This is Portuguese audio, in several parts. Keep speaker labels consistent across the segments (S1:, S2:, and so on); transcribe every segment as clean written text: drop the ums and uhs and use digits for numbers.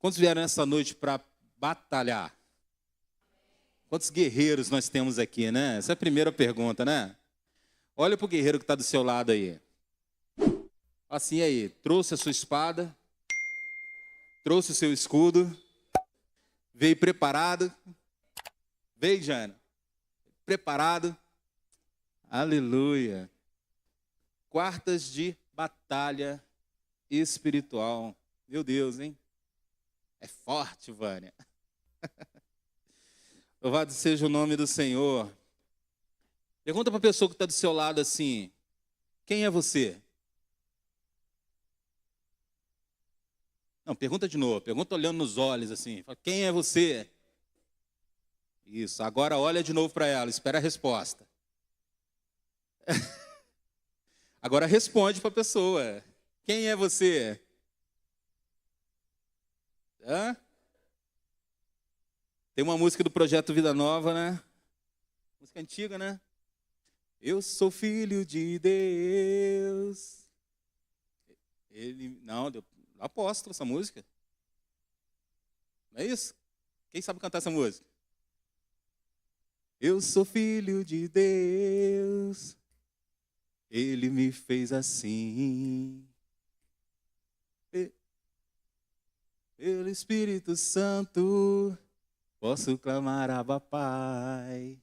S1: Quantos vieram nessa noite para batalhar? Quantos guerreiros nós temos aqui, né? Essa é a primeira pergunta, né? Olha para o guerreiro que está do seu lado aí. Assim aí, trouxe a sua espada, trouxe o seu escudo, veio preparado. Veio, Jana? Preparado. Aleluia. Quartas de batalha espiritual. Meu Deus, hein? É forte, Vânia. Louvado seja o nome do Senhor. Pergunta para a pessoa que está do seu lado assim: quem é você? Não, pergunta de novo. Pergunta olhando nos olhos assim. Fala, quem é você? Isso. Agora olha de novo para ela. Espera a resposta. Agora responde para a pessoa. Quem é você? Hã? Tem uma música do Projeto Vida Nova, né? Música antiga, né? Eu sou filho de Deus. Não, apóstolo essa música. Não é isso? Quem sabe cantar essa música? Eu sou filho de Deus. Ele me fez assim. Pelo Espírito Santo, posso clamar Abba Pai.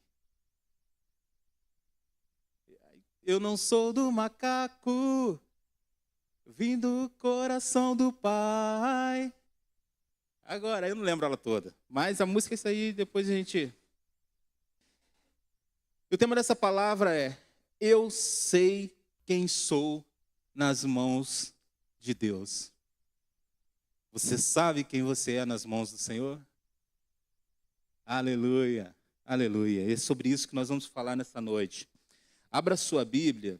S1: Eu não sou do macaco, vim do coração do Pai. Agora, eu não lembro ela toda, mas a música é isso aí, depois a gente... O tema dessa palavra é: eu sei quem sou nas mãos de Deus. Você sabe quem você é nas mãos do Senhor? Aleluia, aleluia. É sobre isso que nós vamos falar nessa noite. Abra sua Bíblia.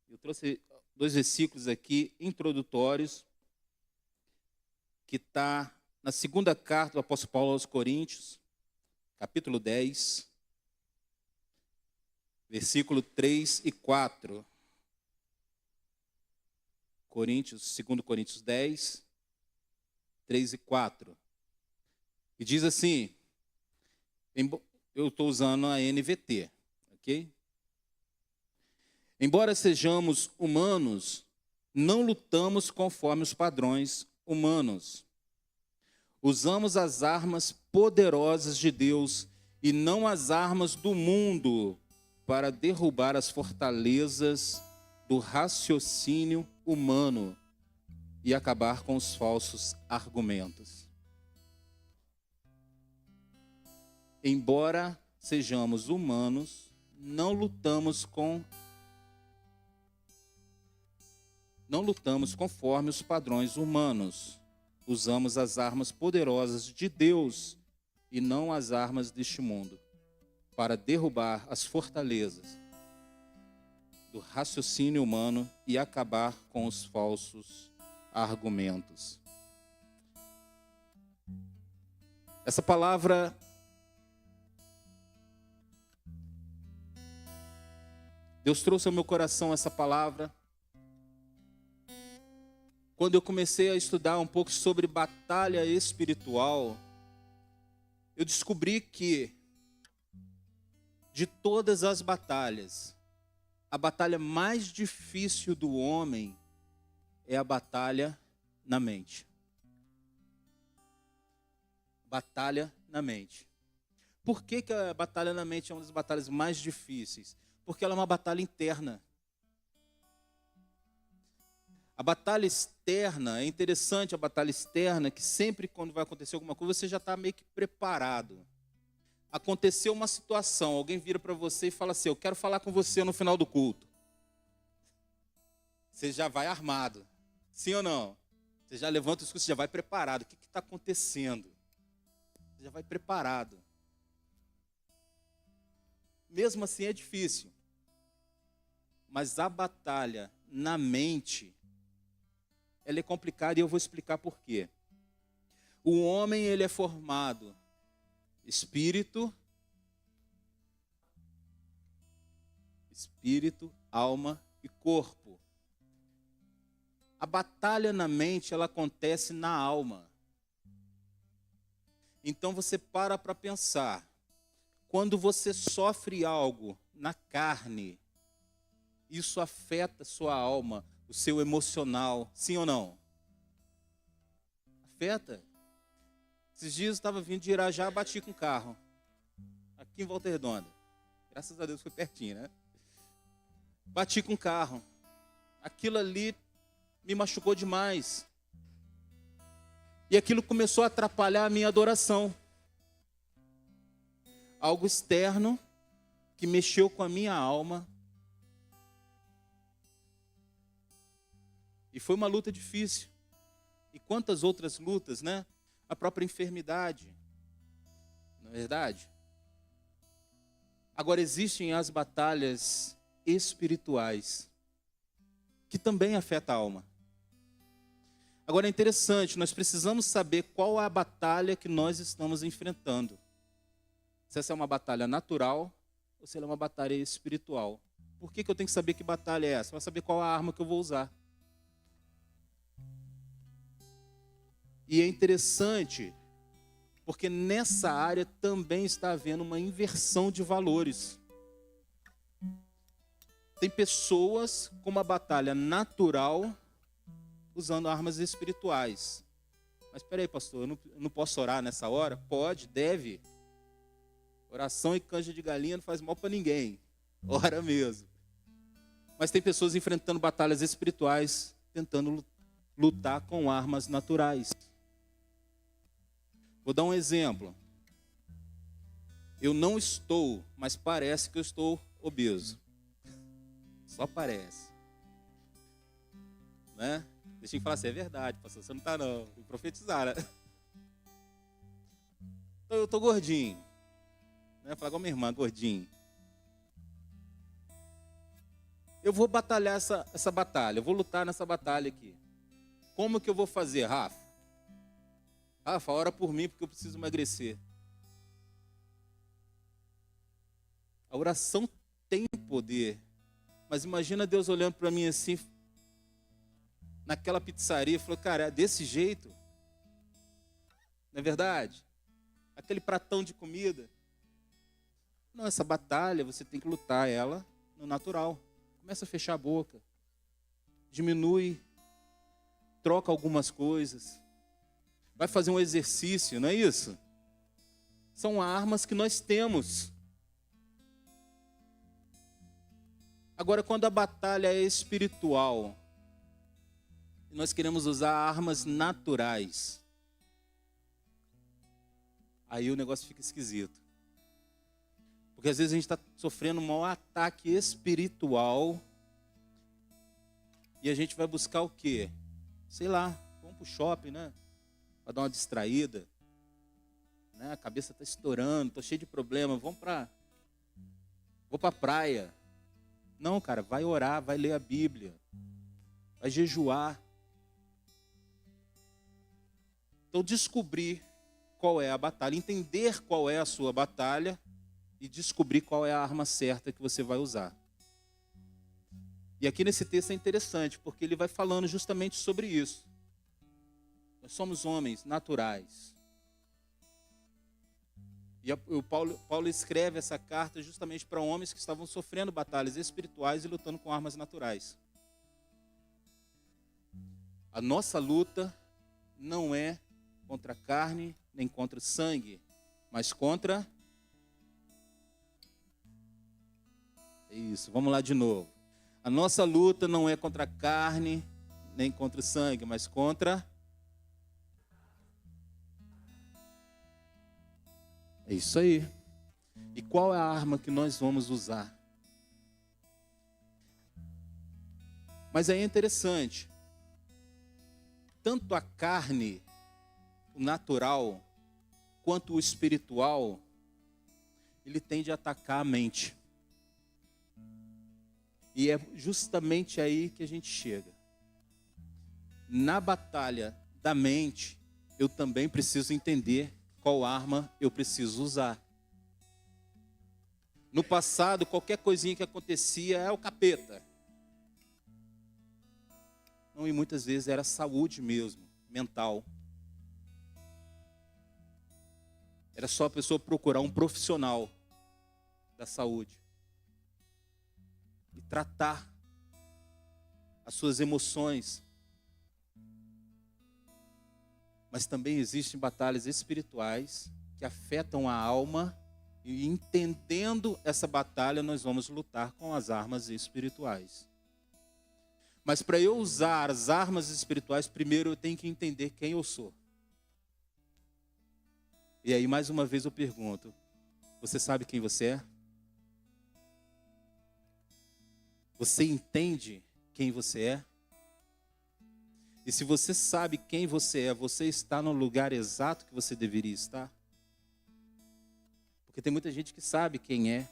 S1: Eu trouxe 2 versículos aqui introdutórios, que está na segunda carta do apóstolo Paulo aos Coríntios, capítulo 10, versículo 3 e 4. 2 Coríntios 10, 3 e 4. E diz assim, eu estou usando a NVT, ok? Embora sejamos humanos, não lutamos conforme os padrões humanos. Usamos as armas poderosas de Deus e não as armas do mundo para derrubar as fortalezas do raciocínio humano e acabar com os falsos argumentos. Embora sejamos humanos, não lutamos conforme os padrões humanos. Usamos as armas poderosas de Deus e não as armas deste mundo para derrubar as fortalezas do raciocínio humano e acabar com os falsos argumentos. Essa palavra Deus trouxe ao meu coração essa palavra quando eu comecei a estudar um pouco sobre batalha espiritual. Eu descobri que de todas as batalhas, a batalha mais difícil do homem é a batalha na mente. Batalha na mente. Por que a batalha na mente é uma das batalhas mais difíceis? Porque ela é uma batalha interna. A batalha externa, é interessante a batalha externa, que sempre quando vai acontecer alguma coisa, você já está meio que preparado. Aconteceu uma situação, alguém vira para você e fala assim: eu quero falar com você no final do culto. Você já vai armado, sim ou não? Você já levanta o escudo, você já vai preparado. O que está acontecendo? Você já vai preparado. Mesmo assim é difícil. Mas a batalha na mente, ela é complicada e eu vou explicar por quê. O homem, ele é formado espírito, alma e corpo. A batalha na mente, ela acontece na alma. Então você para pensar. Quando você sofre algo na carne, isso afeta a sua alma, o seu emocional, sim ou não? Afeta. Esses dias eu estava vindo de Irajá, bati com o carro, aqui em Volta Redonda. Graças a Deus foi pertinho, né? Bati com o carro. Aquilo ali me machucou demais. E aquilo começou a atrapalhar a minha adoração. Algo externo que mexeu com a minha alma. E foi uma luta difícil. E quantas outras lutas, né? A própria enfermidade. Não é verdade? Agora existem as batalhas espirituais, que também afetam a alma. Agora é interessante, nós precisamos saber qual é a batalha que nós estamos enfrentando. Se essa é uma batalha natural ou se ela é uma batalha espiritual. Por que eu tenho que saber que batalha é essa? Para saber qual a arma que eu vou usar. E é interessante, porque nessa área também está havendo uma inversão de valores. Tem pessoas com uma batalha natural usando armas espirituais. Mas espera aí, pastor, eu não posso orar nessa hora? Pode, deve. Oração e canja de galinha não faz mal para ninguém. Ora mesmo. Mas tem pessoas enfrentando batalhas espirituais, tentando lutar com armas naturais. Vou dar um exemplo. Eu não estou, mas parece que eu estou obeso. Só parece. Né? Deixa eu falar assim, é verdade, pastor, você não está não. Tem que profetizar, né? Então, eu estou gordinho. Né? Falar com a minha irmã, gordinho. Eu vou batalhar essa batalha, eu vou lutar nessa batalha aqui. Como que eu vou fazer, Rafa? Rafa, ora por mim porque eu preciso emagrecer. A oração tem poder. Mas imagina Deus olhando para mim assim, naquela pizzaria, e falou, cara, é desse jeito? Não é verdade? Aquele pratão de comida. Não, essa batalha você tem que lutar ela no natural. Começa a fechar a boca. Diminui. Troca algumas coisas. Vai fazer um exercício, não é isso? São armas que nós temos. Agora, quando a batalha é espiritual, e nós queremos usar armas naturais, aí o negócio fica esquisito. Porque às vezes a gente está sofrendo um maior ataque espiritual, e a gente vai buscar o quê? Sei lá, vamos para o shopping, né? Para dar uma distraída, né? A cabeça está estourando, estou cheio de problema, vou para a praia. Não, cara, vai orar, vai ler a Bíblia, vai jejuar. Então descobrir qual é a batalha, entender qual é a sua batalha e descobrir qual é a arma certa que você vai usar. E aqui nesse texto é interessante, porque ele vai falando justamente sobre isso. Nós somos homens naturais. E o Paulo escreve essa carta justamente para homens que estavam sofrendo batalhas espirituais e lutando com armas naturais. A nossa luta não é contra a carne, nem contra o sangue, mas contra... Isso, vamos lá de novo. A nossa luta não é contra a carne, nem contra o sangue, mas contra... É isso aí. E qual é a arma que nós vamos usar? Mas aí é interessante. Tanto a carne, o natural, quanto o espiritual, ele tende a atacar a mente. E é justamente aí que a gente chega. Na batalha da mente, eu também preciso entender qual arma eu preciso usar. No passado, qualquer coisinha que acontecia é o capeta. Não, e muitas vezes era saúde mesmo, mental. Era só a pessoa procurar um profissional da saúde e tratar as suas emoções. Mas também existem batalhas espirituais que afetam a alma, e entendendo essa batalha, nós vamos lutar com as armas espirituais. Mas para eu usar as armas espirituais, primeiro eu tenho que entender quem eu sou. E aí, mais uma vez eu pergunto, você sabe quem você é? Você entende quem você é? E se você sabe quem você é, você está no lugar exato que você deveria estar? Porque tem muita gente que sabe quem é,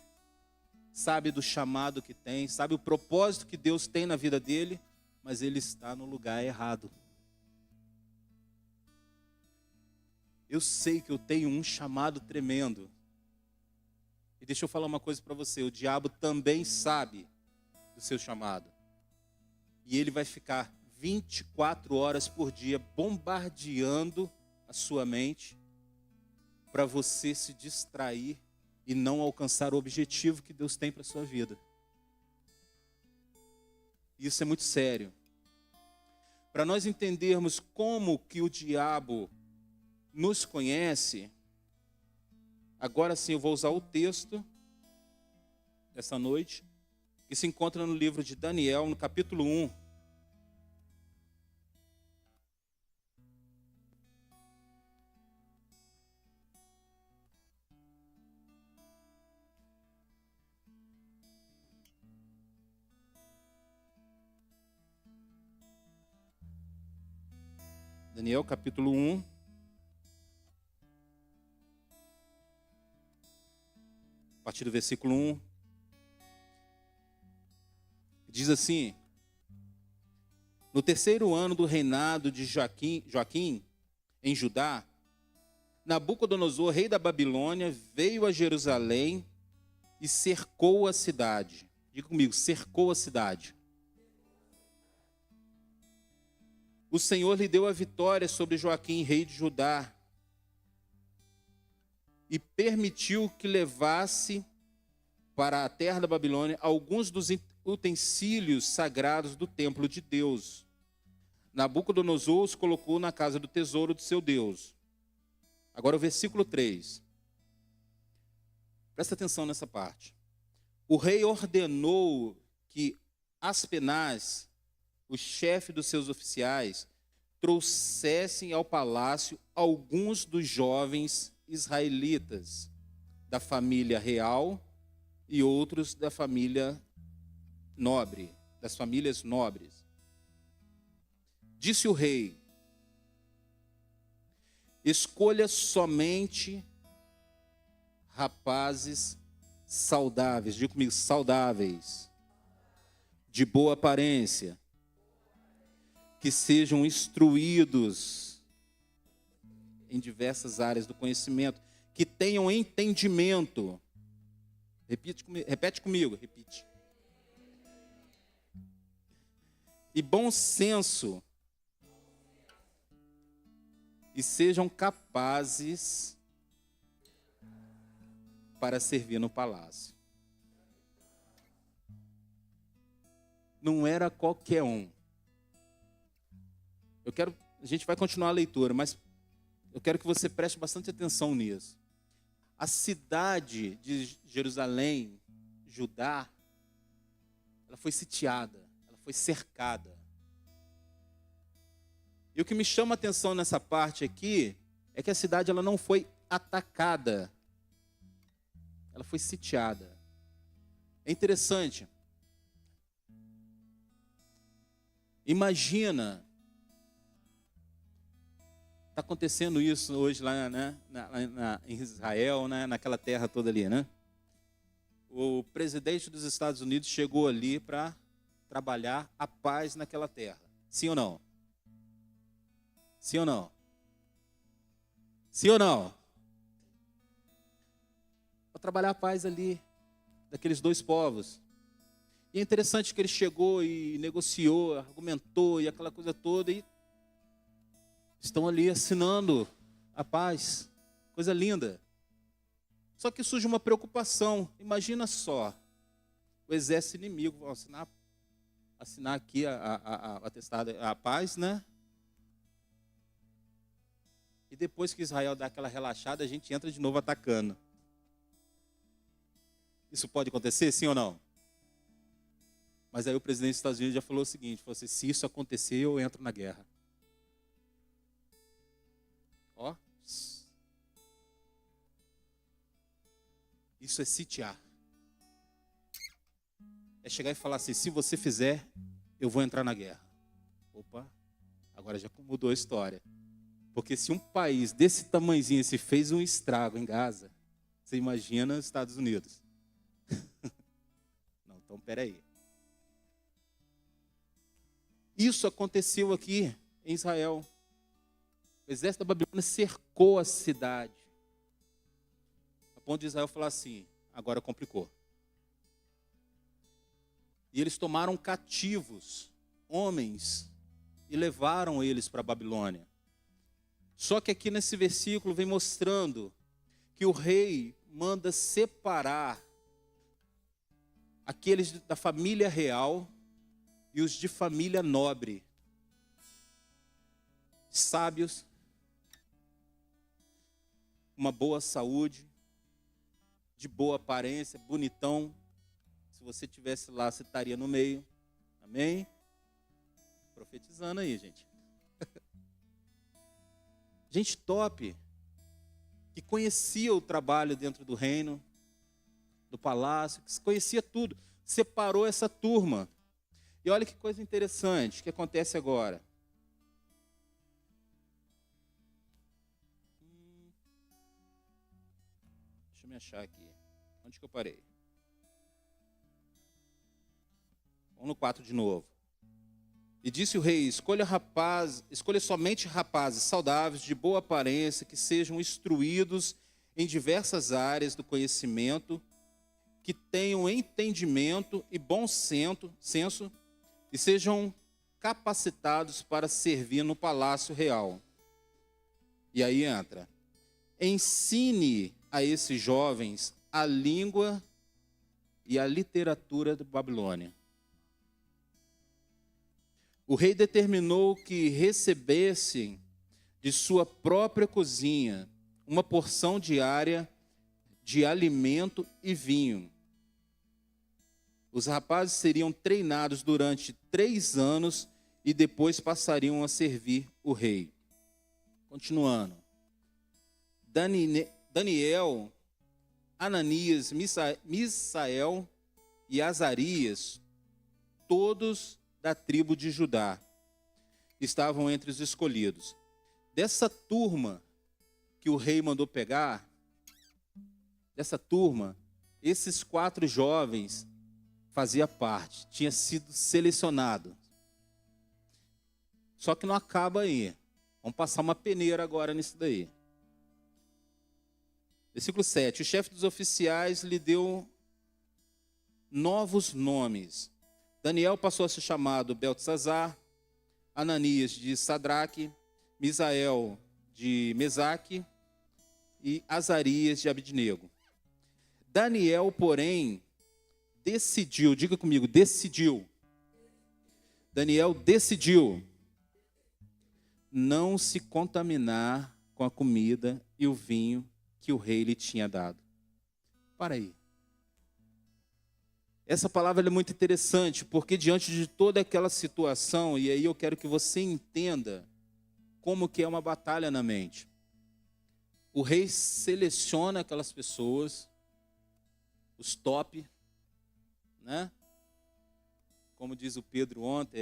S1: sabe do chamado que tem, sabe o propósito que Deus tem na vida dele, mas ele está no lugar errado. Eu sei que eu tenho um chamado tremendo. E deixa eu falar uma coisa para você, o diabo também sabe do seu chamado. E ele vai ficar 24 horas por dia bombardeando a sua mente para você se distrair e não alcançar o objetivo que Deus tem para a sua vida. Isso é muito sério. Para nós entendermos como que o diabo nos conhece, agora sim eu vou usar o texto dessa noite, que se encontra no livro de Daniel, no capítulo 1. Daniel, capítulo 1. A partir do versículo 1. Diz assim: no terceiro ano do reinado de Joaquim, em Judá, Nabucodonosor, rei da Babilônia, veio a Jerusalém e cercou a cidade. Diga comigo, cercou a cidade. O Senhor lhe deu a vitória sobre Joaquim, rei de Judá, e permitiu que levasse para a terra da Babilônia alguns dos utensílios sagrados do templo de Deus. Nabucodonosor os colocou na casa do tesouro do seu Deus. Agora o versículo 3. Presta atenção nessa parte. O rei ordenou que Aspenaz, o chefe dos seus oficiais, trouxessem ao palácio alguns dos jovens israelitas da família real e outros da família nobre, das famílias nobres. Disse o rei: escolha somente rapazes saudáveis, diga comigo, saudáveis, de boa aparência, que sejam instruídos em diversas áreas do conhecimento, que tenham entendimento. Repete comigo, repete. E bom senso, e sejam capazes para servir no palácio. Não era qualquer um. A gente vai continuar a leitura, mas eu quero que você preste bastante atenção nisso. A cidade de Jerusalém, Judá, ela foi sitiada, ela foi cercada. E o que me chama a atenção nessa parte aqui é que a cidade ela não foi atacada, ela foi sitiada. É interessante. Imagina, está acontecendo isso hoje lá, né, em Israel, né, naquela terra toda ali, né? O presidente dos Estados Unidos chegou ali para trabalhar a paz naquela terra. Sim ou não? Sim ou não? Sim ou não? Para trabalhar a paz ali, daqueles dois povos. E é interessante que ele chegou e negociou, argumentou e aquela coisa toda, e estão ali assinando a paz. Coisa linda. Só que surge uma preocupação. Imagina só, o exército inimigo, vão assinar aqui a atestado, a paz, né? E depois que Israel dá aquela relaxada, a gente entra de novo atacando. Isso pode acontecer, sim ou não? Mas aí o presidente dos Estados Unidos já falou o seguinte, falou assim, se isso acontecer, eu entro na guerra. Ó. Isso é sitiar. É chegar e falar assim, se você fizer, eu vou entrar na guerra. Opa, agora já mudou a história. Porque se um país desse tamanhozinho se fez um estrago em Gaza, você imagina os Estados Unidos. Não, então peraí. Isso aconteceu aqui em Israel. O exército da Babilônia cercou a cidade. A ponto de Israel falar assim, agora complicou. E eles tomaram cativos, homens, e levaram eles para a Babilônia. Só que aqui nesse versículo vem mostrando que o rei manda separar aqueles da família real e os de família nobre. Sábios, uma boa saúde, de boa aparência, bonitão. Se você estivesse lá, você estaria no meio. Amém? Profetizando aí, gente. Gente top, que conhecia o trabalho dentro do reino, do palácio, que conhecia tudo. Separou essa turma. E olha que coisa interessante que acontece agora. Deixa eu me achar aqui. Onde que eu parei? Vamos no 4 de novo. E disse o rei, escolha somente rapazes saudáveis, de boa aparência, que sejam instruídos em diversas áreas do conhecimento, que tenham entendimento e bom senso, e sejam capacitados para servir no palácio real. E aí entra, ensine a esses jovens a língua e a literatura da Babilônia. O rei determinou que recebessem de sua própria cozinha uma porção diária de alimento e vinho. Os rapazes seriam treinados durante 3 anos e depois passariam a servir o rei. Continuando. Daniel, Ananias, Misael e Azarias, todos da tribo de Judá, estavam entre os escolhidos. Dessa turma que o rei mandou pegar, dessa turma, esses 4 jovens faziam parte, tinha sido selecionado. Só que não acaba aí. Vamos passar uma peneira agora nisso daí. Versículo 7. O chefe dos oficiais lhe deu novos nomes. Daniel passou a ser chamado Beltesazar, Ananias de Sadraque, Misael de Mesaque e Azarias de Abidnego. Daniel, porém, decidiu, diga comigo, decidiu. Daniel decidiu não se contaminar com a comida e o vinho que o rei lhe tinha dado. Para aí. Essa palavra é muito interessante, porque diante de toda aquela situação, e aí eu quero que você entenda como que é uma batalha na mente. O rei seleciona aquelas pessoas, os top, né? Como diz o Pedro ontem,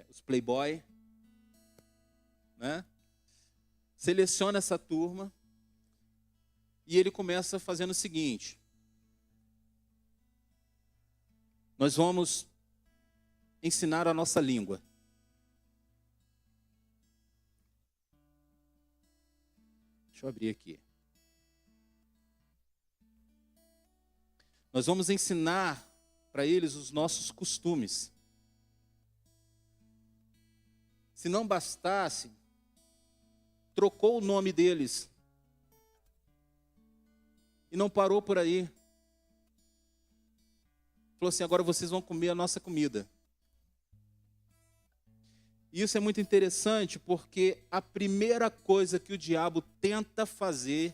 S1: os playboy, né? Seleciona essa turma e ele começa fazendo o seguinte: nós vamos ensinar a nossa língua. Deixa eu abrir aqui. Nós vamos ensinar para eles os nossos costumes. Se não bastasse, trocou o nome deles. E não parou por aí. Falou assim, agora vocês vão comer a nossa comida. E isso é muito interessante porque a primeira coisa que o diabo tenta fazer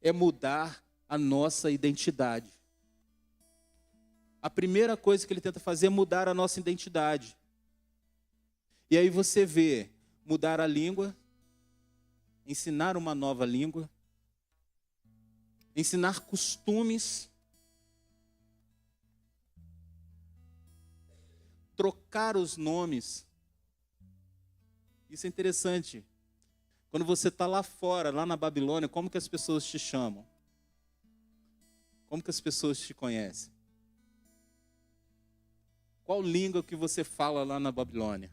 S1: é mudar a nossa identidade. A primeira coisa que ele tenta fazer é mudar a nossa identidade. E aí você vê mudar a língua, ensinar uma nova língua, ensinar costumes, trocar os nomes. Isso é interessante. Quando você está lá fora, lá na Babilônia, como que as pessoas te chamam? Como que as pessoas te conhecem? Qual língua que você fala lá na Babilônia?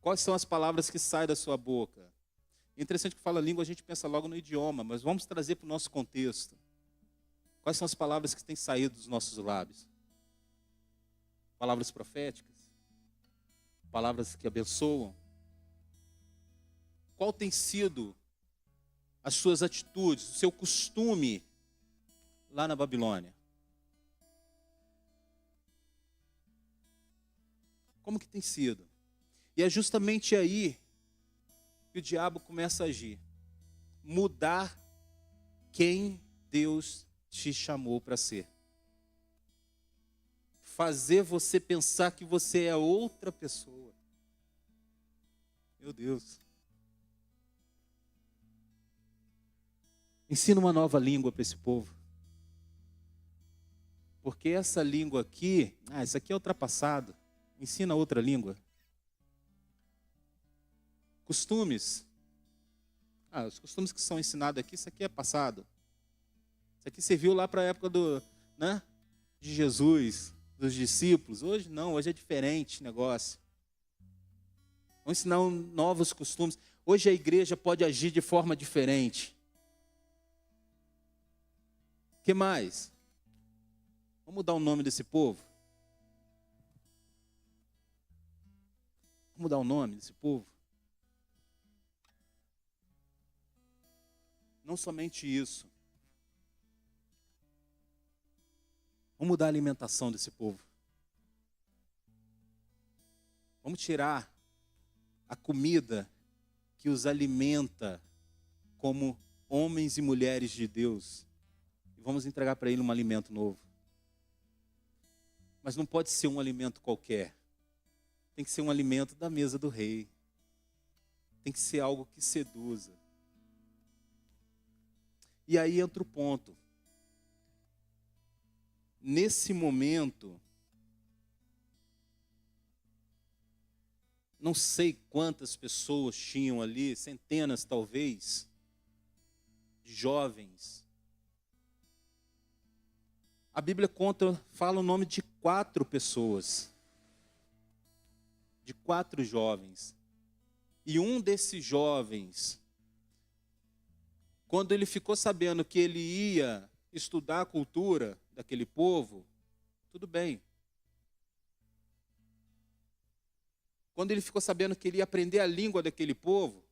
S1: Quais são as palavras que saem da sua boca? É interessante que fala língua, a gente pensa logo no idioma, mas vamos trazer para o nosso contexto. Quais são as palavras que têm saído dos nossos lábios? Palavras proféticas? Palavras que abençoam? Qual tem sido as suas atitudes, o seu costume lá na Babilônia? Como que tem sido? E é justamente aí que o diabo começa a agir. Mudar quem Deus te chamou para ser. Fazer você pensar que você é outra pessoa. Meu Deus. Ensina uma nova língua para esse povo. Porque essa língua aqui, isso aqui é ultrapassado. Ensina outra língua. Costumes. Os costumes que são ensinados aqui, isso aqui é passado. Isso aqui serviu lá para a época de Jesus, dos discípulos. Hoje não, hoje é diferente o negócio. Vamos ensinar novos costumes. Hoje a igreja pode agir de forma diferente. O que mais? Vamos mudar o nome desse povo? Vamos mudar o nome desse povo? Não somente isso. Vamos mudar a alimentação desse povo. Vamos tirar a comida que os alimenta como homens e mulheres de Deus. E vamos entregar para ele um alimento novo. Mas não pode ser um alimento qualquer. Tem que ser um alimento da mesa do rei. Tem que ser algo que seduza. E aí entra o ponto. Nesse momento, não sei quantas pessoas tinham ali, centenas talvez, de jovens. A Bíblia fala o nome de 4 pessoas, de 4 jovens. E um desses jovens, quando ele ficou sabendo que ele ia estudar a cultura daquele povo, tudo bem. Quando ele ficou sabendo que ele ia aprender a língua daquele povo,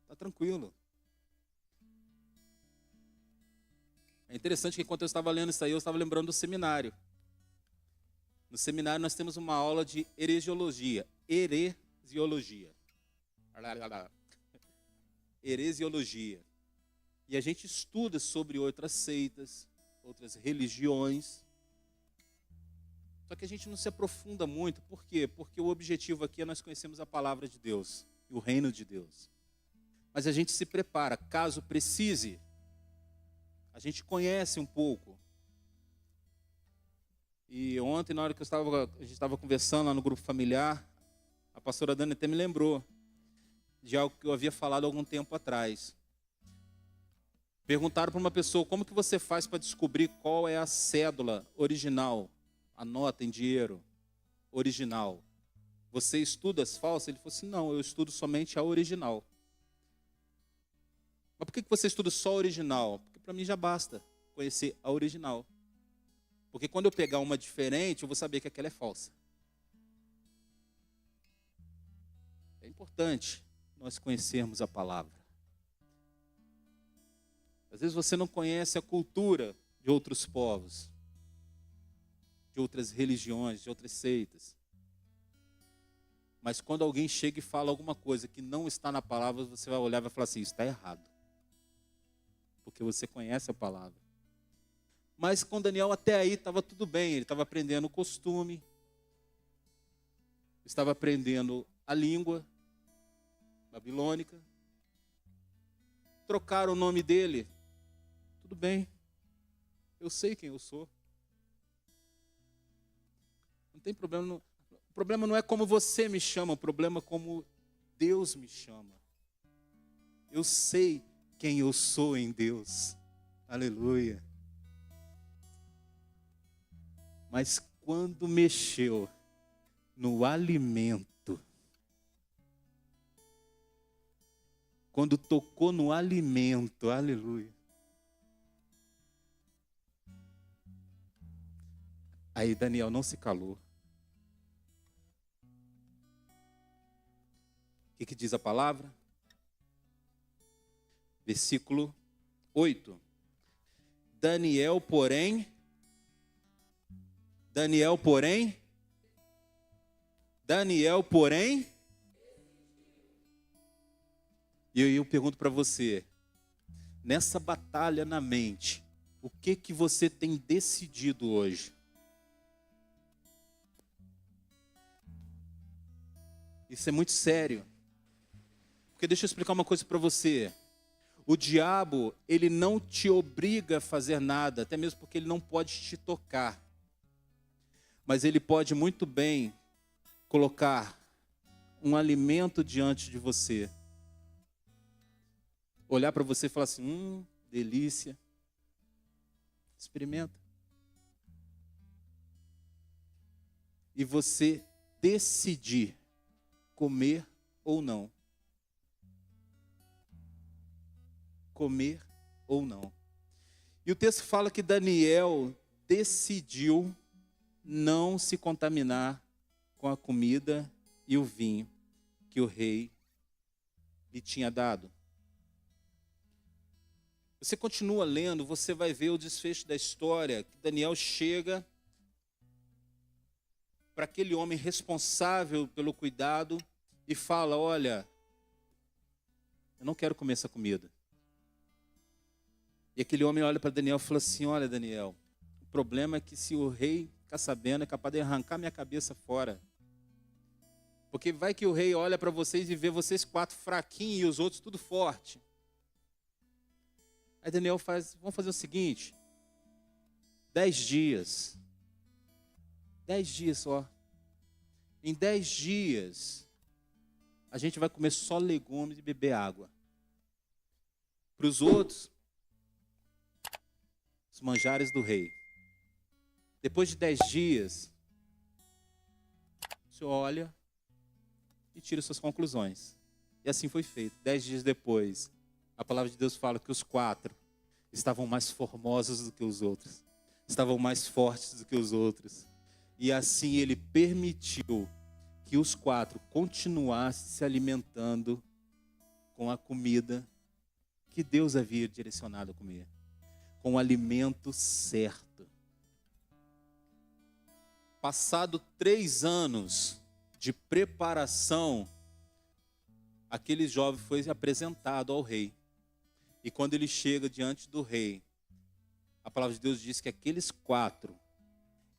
S1: está tranquilo. É interessante que enquanto eu estava lendo isso aí, eu estava lembrando do seminário. No seminário nós temos uma aula de heresiologia. Heresiologia. E a gente estuda sobre outras seitas, outras religiões. Só que a gente não se aprofunda muito. Por quê? Porque o objetivo aqui é nós conhecermos a palavra de Deus e o reino de Deus. Mas a gente se prepara, caso precise. A gente conhece um pouco. E ontem, na hora que a gente estava conversando lá no grupo familiar, a pastora Dani até me lembrou de algo que eu havia falado há algum tempo atrás. Perguntaram para uma pessoa, como que você faz para descobrir qual é a cédula original, a nota em dinheiro original? Você estuda as falsas? Ele falou assim, não, eu estudo somente a original. Mas por que você estuda só a original? Porque para mim já basta conhecer a original. Porque quando eu pegar uma diferente, eu vou saber que aquela é falsa. É importante nós conhecermos a palavra. Às vezes você não conhece a cultura de outros povos, de outras religiões, de outras seitas. Mas quando alguém chega e fala alguma coisa que não está na palavra, você vai olhar e vai falar assim, isso está errado. Porque você conhece a palavra. Mas com Daniel até aí estava tudo bem, ele estava aprendendo o costume, estava aprendendo a língua babilônica. Trocaram o nome dele, tudo bem, eu sei quem eu sou. Não tem problema, o problema não é como você me chama, o problema é como Deus me chama. Eu sei quem eu sou em Deus, aleluia. Mas quando mexeu no alimento, quando tocou no alimento, aleluia. Aí Daniel não se calou. O que diz a palavra? Versículo 8. Daniel, porém. E eu pergunto para você, nessa batalha na mente, o que você tem decidido hoje? Isso é muito sério. Porque deixa eu explicar uma coisa para você. O diabo, ele não te obriga a fazer nada, até mesmo porque ele não pode te tocar. Mas ele pode muito bem colocar um alimento diante de você. Olhar para você e falar assim, delícia. Experimenta. E você decidir comer ou não. Comer ou não. E o texto fala que Daniel decidiu não se contaminar com a comida e o vinho que o rei lhe tinha dado. Você continua lendo, você vai ver o desfecho da história, que Daniel chega para aquele homem responsável pelo cuidado e fala, olha, eu não quero comer essa comida. E aquele homem olha para Daniel e fala assim, olha Daniel, o problema é que se o rei ficar sabendo, é capaz de arrancar minha cabeça fora. Porque vai que o rei olha para vocês e vê vocês 4 fraquinhos e os outros tudo forte. Aí Daniel vamos fazer o seguinte, 10 dias. 10 dias só. Em 10 dias, a gente vai comer só legumes e beber água. Para os outros, os manjares do rei. Depois de 10 dias, você olha e tira suas conclusões. E assim foi feito. 10 dias depois, a palavra de Deus fala que os 4 estavam mais formosos do que os outros. Estavam mais fortes do que os outros. E assim ele permitiu que os 4 continuassem se alimentando com a comida que Deus havia direcionado a comer. Com o alimento certo. Passado 3 anos de preparação, aquele jovem foi apresentado ao rei. E quando ele chega diante do rei, a palavra de Deus diz que aqueles 4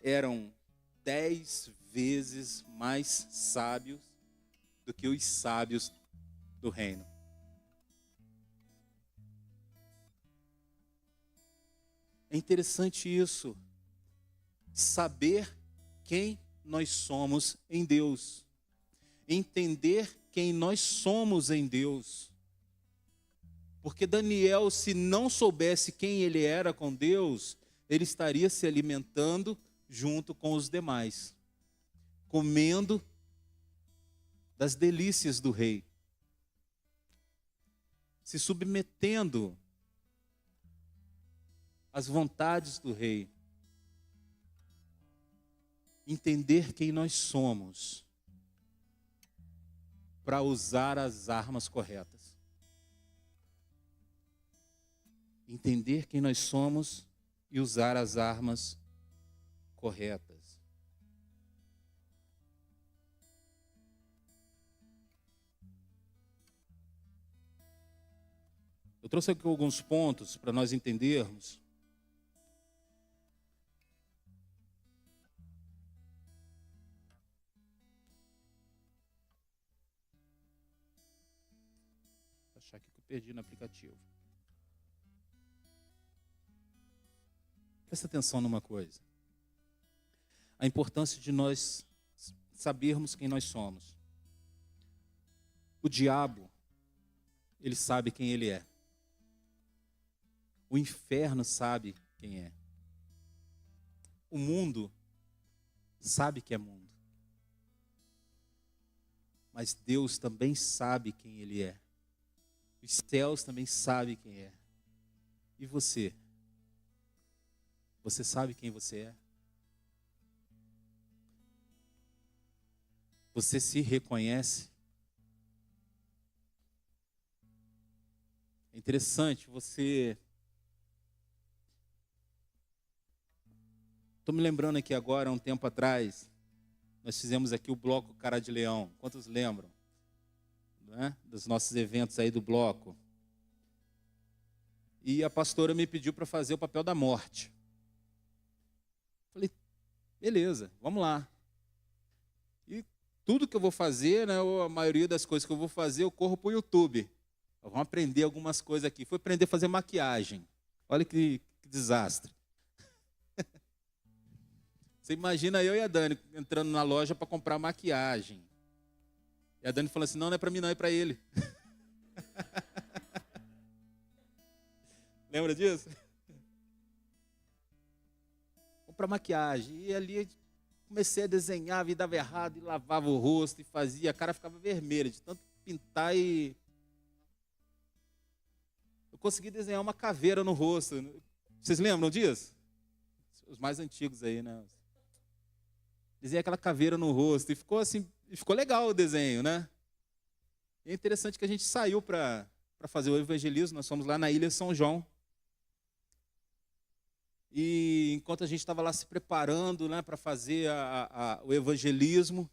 S1: eram 10 vezes mais sábios do que os sábios do reino. É interessante isso. Saber quem nós somos em Deus. Entender quem nós somos em Deus. Porque Daniel, se não soubesse quem ele era com Deus, ele estaria se alimentando junto com os demais, comendo das delícias do rei, se submetendo às vontades do rei. Entender quem nós somos para usar as armas corretas. entender quem nós somos e usar as armas corretas. Eu trouxe aqui alguns pontos para nós entendermos. Vou achar aqui que eu perdi no aplicativo. Presta atenção numa coisa. A importância de nós sabermos quem nós somos. O diabo, ele sabe quem ele é. O inferno sabe quem é. O mundo sabe que é mundo. Mas Deus também sabe quem ele é. Os céus também sabem quem é. E você? Você sabe quem você é? Você se reconhece? É interessante, estou me lembrando aqui agora, um tempo atrás, nós fizemos aqui o bloco Cara de Leão. Quantos lembram? Né? Dos nossos eventos aí do bloco. E a pastora me pediu para fazer o papel da morte. Falei, beleza, vamos lá. E tudo que eu vou fazer, né, ou a maioria das coisas que eu vou fazer, eu corro para o YouTube. Vamos aprender algumas coisas aqui. Fui aprender a fazer maquiagem. Olha que desastre. Você imagina eu e a Dani entrando na loja para comprar maquiagem. E a Dani falou assim, não é para mim não, é para ele. Lembra disso? Comprar maquiagem. E ali comecei a desenhar, e dava errado, e lavava o rosto, e fazia. A cara ficava vermelha de tanto pintar e... Eu consegui desenhar uma caveira no rosto. Vocês lembram disso? Os mais antigos aí, né? Desenhei aquela caveira no rosto e ficou assim, ficou legal o desenho, né? E é interessante que a gente saiu para fazer o evangelismo, nós fomos lá na Ilha São João. E enquanto a gente estava lá se preparando, né, para fazer o evangelismo,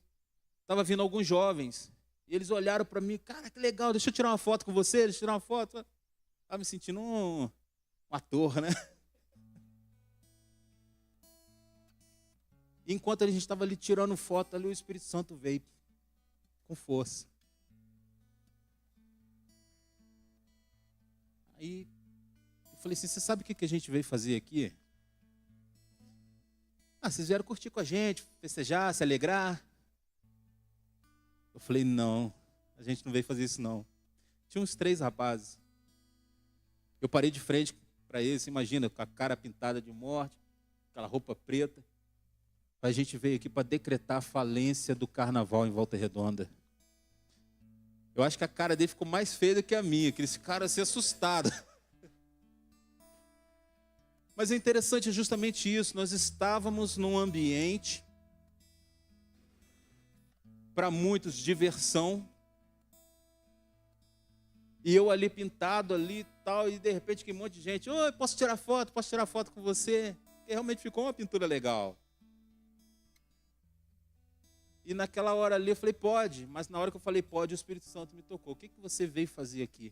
S1: estava vindo alguns jovens. E eles olharam para mim, cara, que legal, deixa eu tirar uma foto com você, deixa eu tirar uma foto. Estava me sentindo um ator, né? E enquanto a gente estava ali tirando foto, ali o Espírito Santo veio com força. Aí eu falei assim, você sabe o que a gente veio fazer aqui? Ah, vocês vieram curtir com a gente, festejar, se alegrar. Eu falei, não, a gente não veio fazer isso não. Tinha uns 3 rapazes. Eu parei de frente para eles, imagina, com a cara pintada de morte, aquela roupa preta. A gente veio aqui para decretar a falência do carnaval em Volta Redonda. Eu acho que a cara dele ficou mais feia do que a minha, que eles ficaram assim assustados. Mas é interessante justamente isso, nós estávamos num ambiente, para muitos, diversão, e eu ali pintado ali e tal, e de repente que um monte de gente, oi, posso tirar foto com você? E realmente ficou uma pintura legal. E naquela hora ali eu falei, pode. Mas na hora que eu falei, pode, o Espírito Santo me tocou. O que você veio fazer aqui?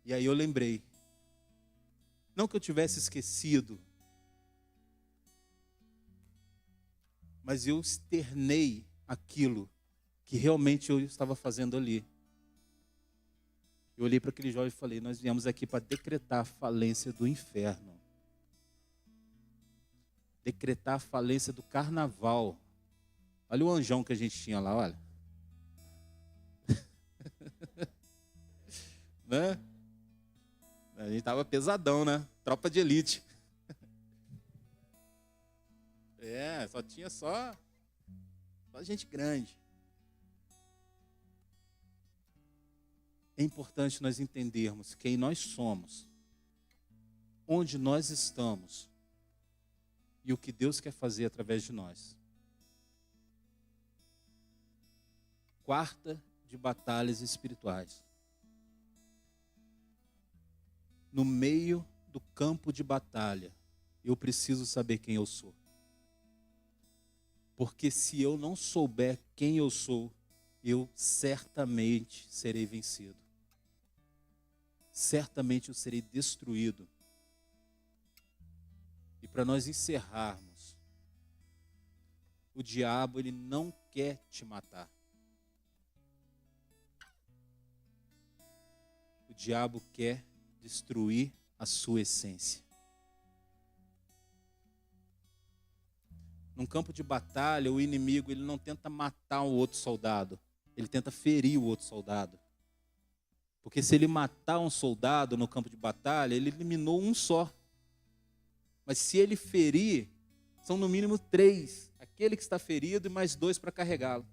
S1: E aí eu lembrei. Não que eu tivesse esquecido. Mas eu externei aquilo que realmente eu estava fazendo ali. Eu olhei para aquele jovem e falei, nós viemos aqui para decretar a falência do inferno. Decretar a falência do carnaval. Olha o anjão que a gente tinha lá, olha. Né? A gente tava pesadão, né? Tropa de elite. Só tinha só gente grande. É importante nós entendermos quem nós somos, onde nós estamos, e o que Deus quer fazer através de nós. Quarta de batalhas espirituais. no meio do campo de batalha, eu preciso saber quem eu sou. Porque se eu não souber quem eu sou, eu certamente serei vencido. Certamente eu serei destruído. E para nós encerrarmos, o diabo, ele não quer te matar. O diabo quer destruir a sua essência. Num campo de batalha, o inimigo, ele não tenta matar o outro soldado, ele tenta ferir o outro soldado. Porque se ele matar um soldado no campo de batalha, ele eliminou um só. Mas se ele ferir, são no mínimo 3. Aquele que está ferido e mais 2 para carregá-lo.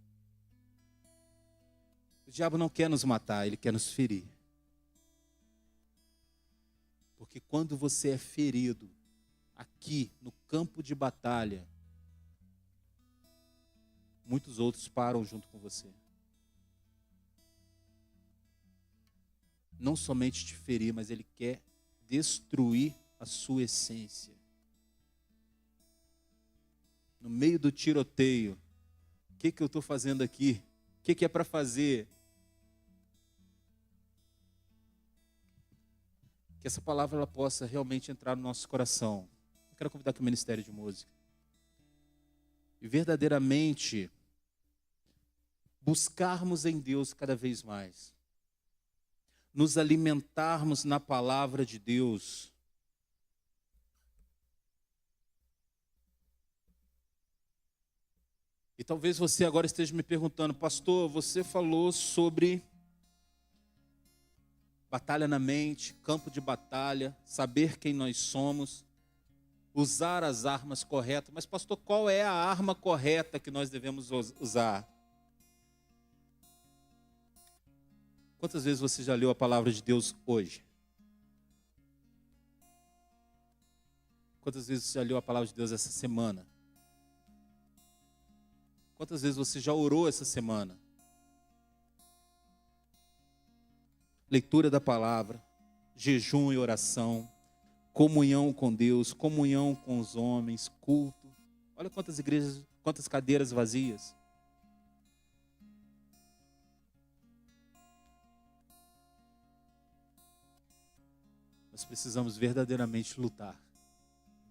S1: O diabo não quer nos matar, ele quer nos ferir. Porque quando você é ferido, aqui no campo de batalha, muitos outros param junto com você. Não somente te ferir, mas ele quer destruir a sua essência. No meio do tiroteio, o que eu estou fazendo aqui? O que é para fazer? Que essa palavra ela possa realmente entrar no nosso coração. Eu quero convidar aqui o Ministério de Música. E verdadeiramente buscarmos em Deus cada vez mais. Nos alimentarmos na palavra de Deus. E talvez você agora esteja me perguntando, pastor, você falou sobre batalha na mente, campo de batalha, saber quem nós somos, usar as armas corretas. Mas pastor, qual é a arma correta que nós devemos usar? Quantas vezes você já leu a palavra de Deus hoje? Quantas vezes você já leu a palavra de Deus essa semana? Quantas vezes você já orou essa semana? Leitura da palavra, jejum e oração, comunhão com Deus, comunhão com os homens, culto. Olha quantas igrejas, quantas cadeiras vazias. Nós precisamos verdadeiramente lutar,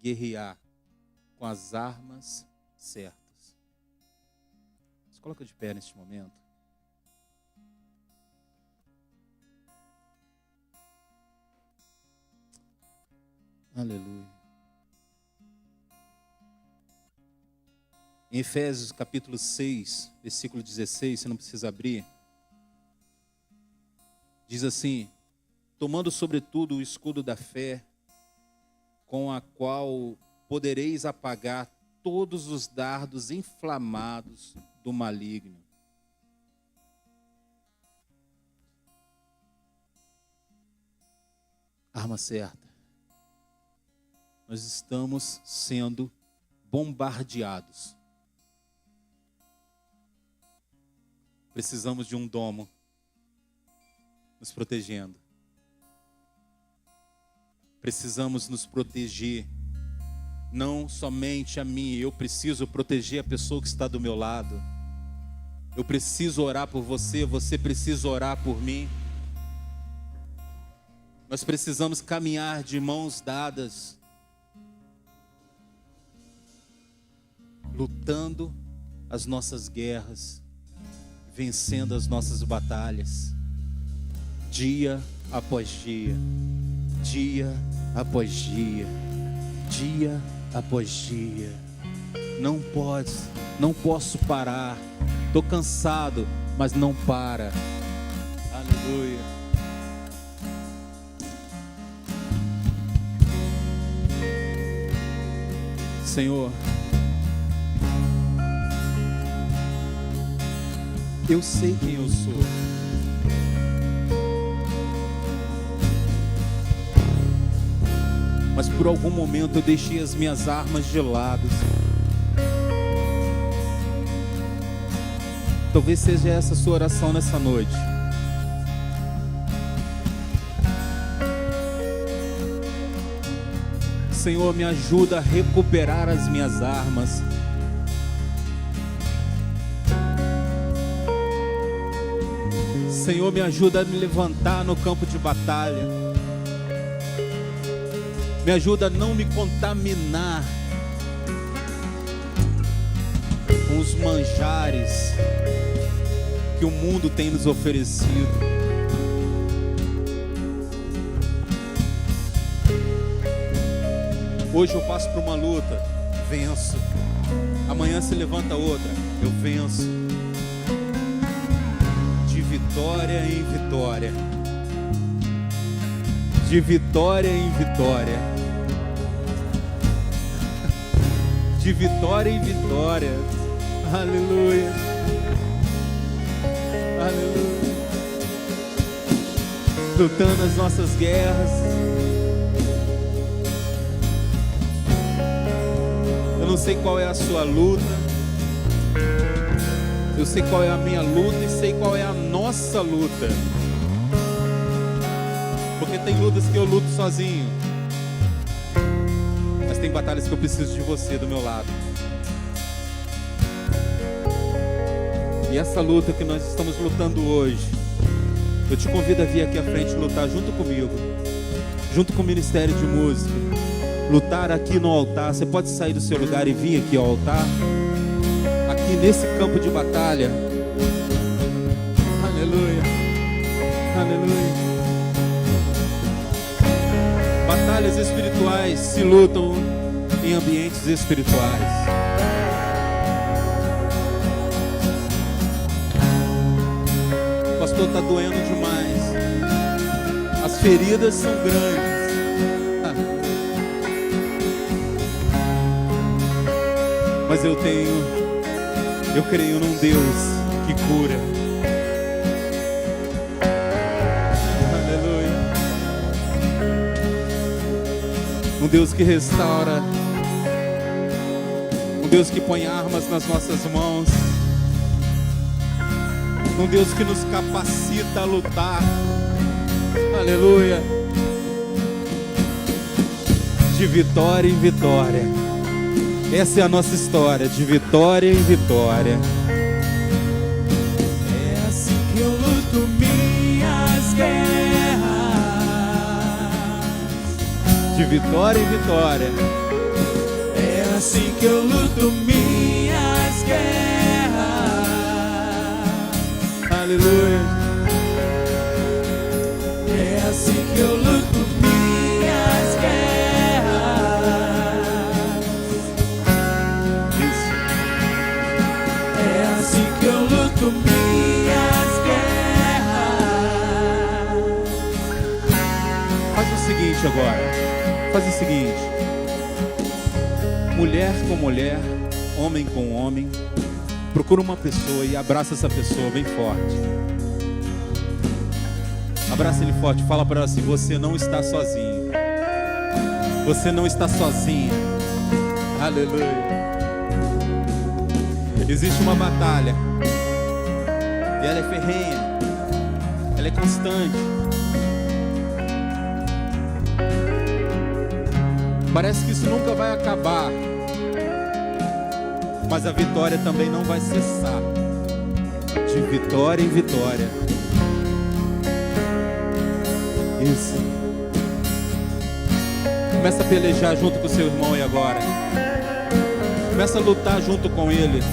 S1: guerrear com as armas certas. Se coloca de pé neste momento. Aleluia. Em Efésios capítulo 6, versículo 16, você não precisa abrir. Diz assim: tomando sobretudo o escudo da fé, com a qual podereis apagar todos os dardos inflamados do maligno. Arma certa. Nós estamos sendo bombardeados. Precisamos de um domo nos protegendo. Precisamos nos proteger. Não somente a mim, eu preciso proteger a pessoa que está do meu lado. Eu preciso orar por você, você precisa orar por mim. Nós precisamos caminhar de mãos dadas, lutando as nossas guerras, vencendo as nossas batalhas, dia após dia, dia após dia, dia após dia. Não posso parar. Estou cansado, mas não para. Aleluia. Senhor, eu sei quem eu sou. Mas por algum momento eu deixei as minhas armas geladas. Talvez seja essa a sua oração nessa noite. Senhor, me ajuda a recuperar as minhas armas. Senhor, me ajuda a me levantar no campo de batalha. Me ajuda a não me contaminar com os manjares que o mundo tem nos oferecido. Hoje eu passo por uma luta, venço. Amanhã se levanta outra, eu venço. De vitória em vitória. De vitória em vitória. De vitória em vitória. Aleluia. Aleluia. Lutando as nossas guerras. Eu não sei qual é a sua luta. Eu sei qual é a minha luta e sei qual é a nossa luta. Porque tem lutas que eu luto sozinho, mas tem batalhas que eu preciso de você do meu lado. E essa luta que nós estamos lutando hoje, eu te convido a vir aqui à frente lutar junto comigo, junto com o Ministério de Música. Lutar aqui no altar. Você pode sair do seu lugar e vir aqui ao altar, aqui nesse campo de batalha. Aleluia. Aleluia. Batalhas espirituais se lutam em ambientes espirituais. Pastor, está doendo demais. As feridas são grandes. Mas eu creio num Deus que cura. Aleluia. Um Deus que restaura. Um Deus que põe armas nas nossas mãos. Um Deus que nos capacita a lutar. Aleluia. De vitória em vitória. Essa é a nossa história, de vitória em vitória.
S2: É assim que eu luto minhas guerras.
S1: De vitória em vitória.
S2: É assim que eu luto minhas guerras.
S1: Aleluia.
S2: É assim que eu luto minhas guerras. Eu luto minhas guerras.
S1: Faz o seguinte agora. Faz o seguinte. Mulher com mulher, homem com homem, procura uma pessoa e abraça essa pessoa bem forte. Abraça ele forte. Fala para ela assim: você não está sozinho. Você não está sozinha. Aleluia. Existe uma batalha. E ela é ferrenha. Ela é constante. Parece que isso nunca vai acabar. Mas a vitória também não vai cessar. De vitória em vitória. Isso. Começa a pelejar junto com o seu irmão aí agora. Começa a lutar junto com ele.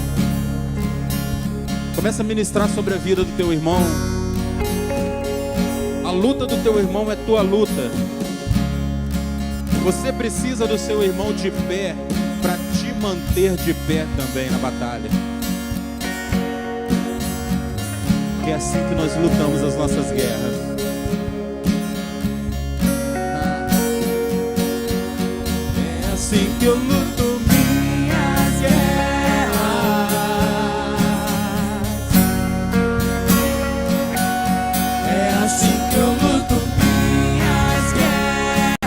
S1: Começa a ministrar sobre a vida do teu irmão. A luta do teu irmão é tua luta. Você precisa do seu irmão de pé para te manter de pé também na batalha. Que é assim que nós lutamos as nossas guerras.
S2: É assim que eu luto minhas guerras. É assim que eu luto minhas guerras.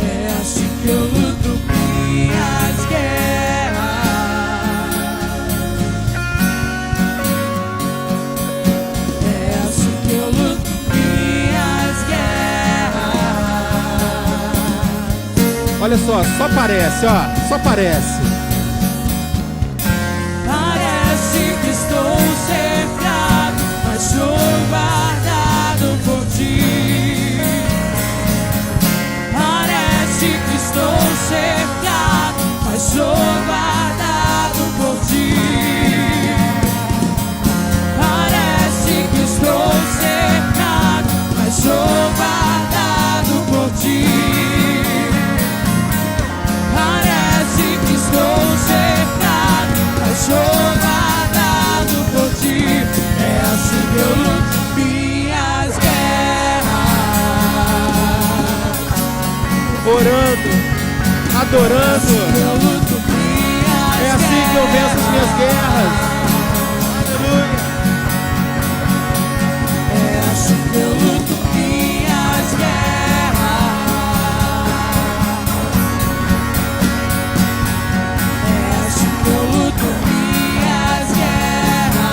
S2: É assim que eu luto minhas guerras. É assim que eu luto minhas guerras.
S3: Olha só parece, ó, só parece.
S2: Parece que estou cercado, mas sou guardado por ti. Parece que estou cercado, mas sou guardado por ti. Parece que estou cercado, mas sou guardado por ti. Parece que estou cercado, mas sou guardado por ti. É assim que eu luto minhas guerras.
S3: Orando, adorando.
S2: Eu luto minhas
S3: É assim que eu venço as minhas guerras. Aleluia.
S2: É assim que eu luto minhas guerras. É assim que eu luto minhas guerras.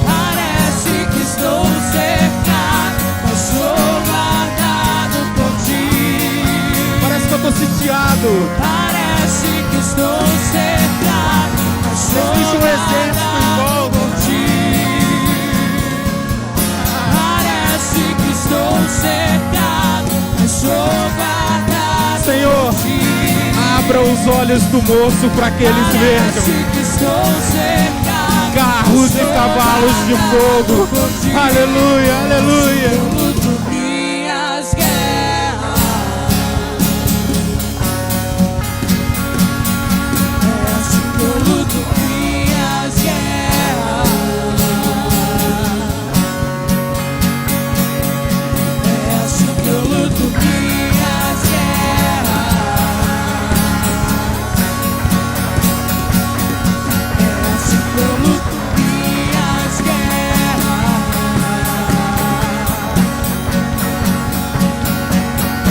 S2: Parece que estou cercado, mas sou guardado por ti.
S3: Parece que eu tô sitiado.
S2: Parece que estou cercado, mas sou
S3: Existe um exército em
S2: guardado
S3: volta.
S2: por ti. Parece que estou cercado, mas sou guardado
S3: Senhor,
S2: por ti.
S3: abra os olhos do moço para que eles vejam
S2: Parece que estou cercado,
S3: carros e cavalos de fogo. Aleluia, aleluia.
S2: eu luto minhas guerras. É assim que eu luto minhas guerras. É assim que eu luto minhas guerras. É assim que eu luto minhas guerras.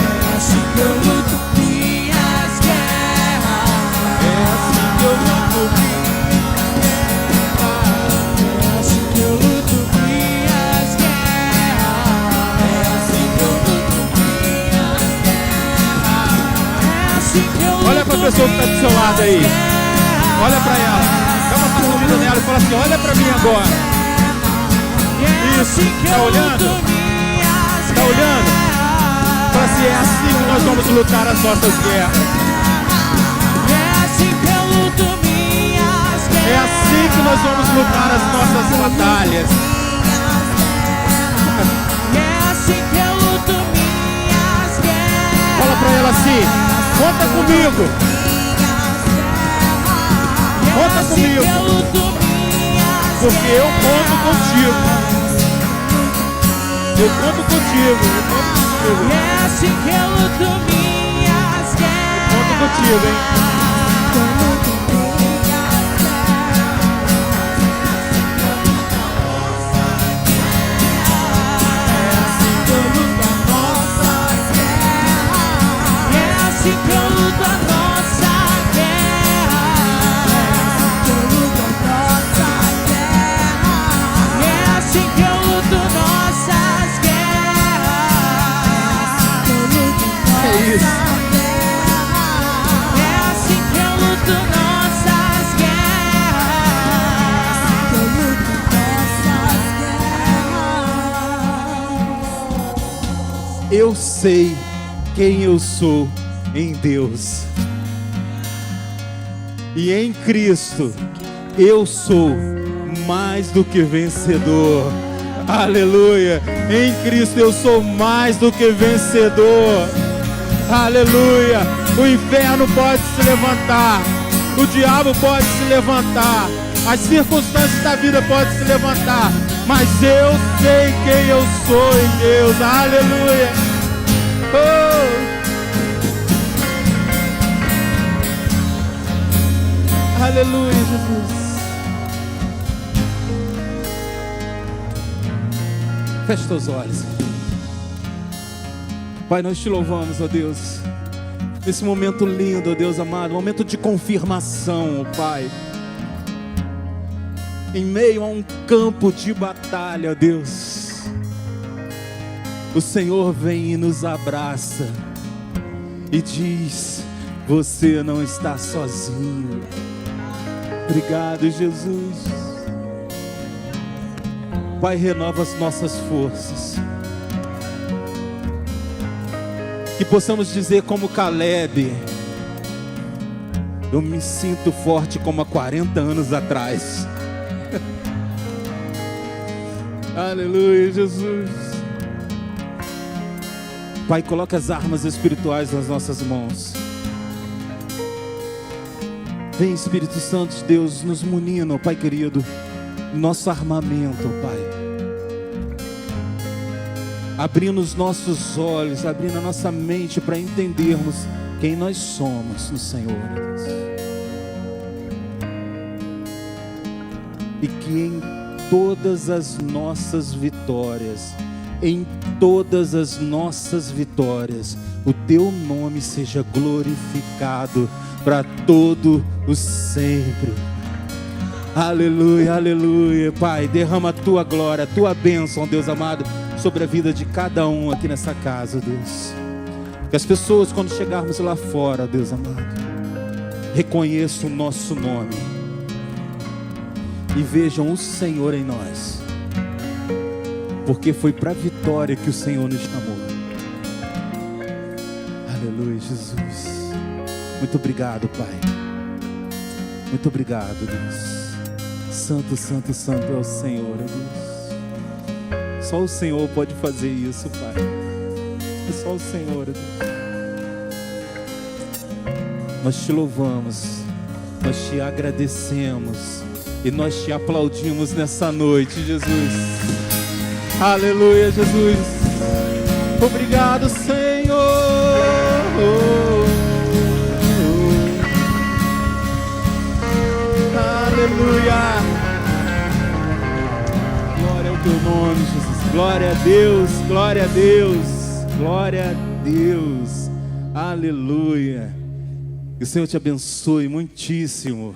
S2: É assim que eu luto minhas guerras.
S3: É assim que eu luto.
S2: É assim que eu luto minhas guerras. É assim que eu luto minhas guerras. É assim que eu luto.
S3: Olha pra pessoa que tá do seu lado aí. Olha pra ela. Dá uma sacudida nela e fala assim: olha pra mim agora. Isso. Tá olhando? Tá olhando? Fala assim: é assim que nós vamos lutar as nossas guerras.
S2: É assim que eu luto minhas guerras.
S3: É assim que nós vamos lutar as nossas batalhas.
S2: É assim que eu luto minhas guerras.
S3: Fala pra ela assim: conta comigo. Conta comigo.
S2: Eu luto minhas
S3: Porque eu conto contigo. Eu conto contigo. Eu conto contigo.
S2: É assim que eu luto minhas guerras.
S3: Conto contigo, hein?
S2: É assim que eu luto a nossa guerra. É assim que eu luto nossas guerras.
S3: É isso.
S2: É assim que eu luto nossas guerras.
S3: Eu sei quem eu sou em Deus. E em Cristo eu sou mais do que vencedor. Aleluia. Em Cristo eu sou mais do que vencedor. Aleluia. O inferno pode se levantar. O diabo pode se levantar. As circunstâncias da vida podem se levantar. Mas eu sei quem eu sou em Deus. Aleluia. Oh. Aleluia, Jesus. Feche teus olhos. Pai, nós te louvamos, ó Deus, nesse momento lindo, ó Deus amado, momento de confirmação, ó Pai. Em meio a um campo de batalha, ó Deus, o Senhor vem e nos abraça e diz: você não está sozinho. Obrigado, Jesus. Pai, renova as nossas forças. Que possamos dizer como Caleb: eu me sinto forte como há 40 anos atrás. Aleluia, Jesus. Pai, coloca as armas espirituais nas nossas mãos. Vem, Espírito Santo de Deus, nos munindo, Pai querido, nosso armamento, Pai. Abrindo os nossos olhos, abrindo a nossa mente para entendermos quem nós somos no Senhor, Deus. E que em todas as nossas vitórias, o Teu nome seja glorificado para todo o sempre. Aleluia, aleluia. Pai, derrama a Tua glória, a Tua bênção, Deus amado, sobre a vida de cada um aqui nessa casa, Deus. Que as pessoas, quando chegarmos lá fora, Deus amado, reconheçam o nosso nome e vejam o Senhor em nós, porque foi para a vitória que o Senhor nos chamou. Aleluia, Jesus. Muito obrigado, Pai. Muito obrigado, Deus. Santo, santo, santo é o Senhor, Deus. Só o Senhor pode fazer isso, Pai. É só o Senhor, Deus. Nós te louvamos, nós te agradecemos e nós te aplaudimos nessa noite, Jesus. Aleluia, Jesus. Obrigado, Senhor. Aleluia. Glória ao teu nome, Jesus. Glória a Deus, glória a Deus, glória a Deus. Aleluia. Que o Senhor te abençoe muitíssimo.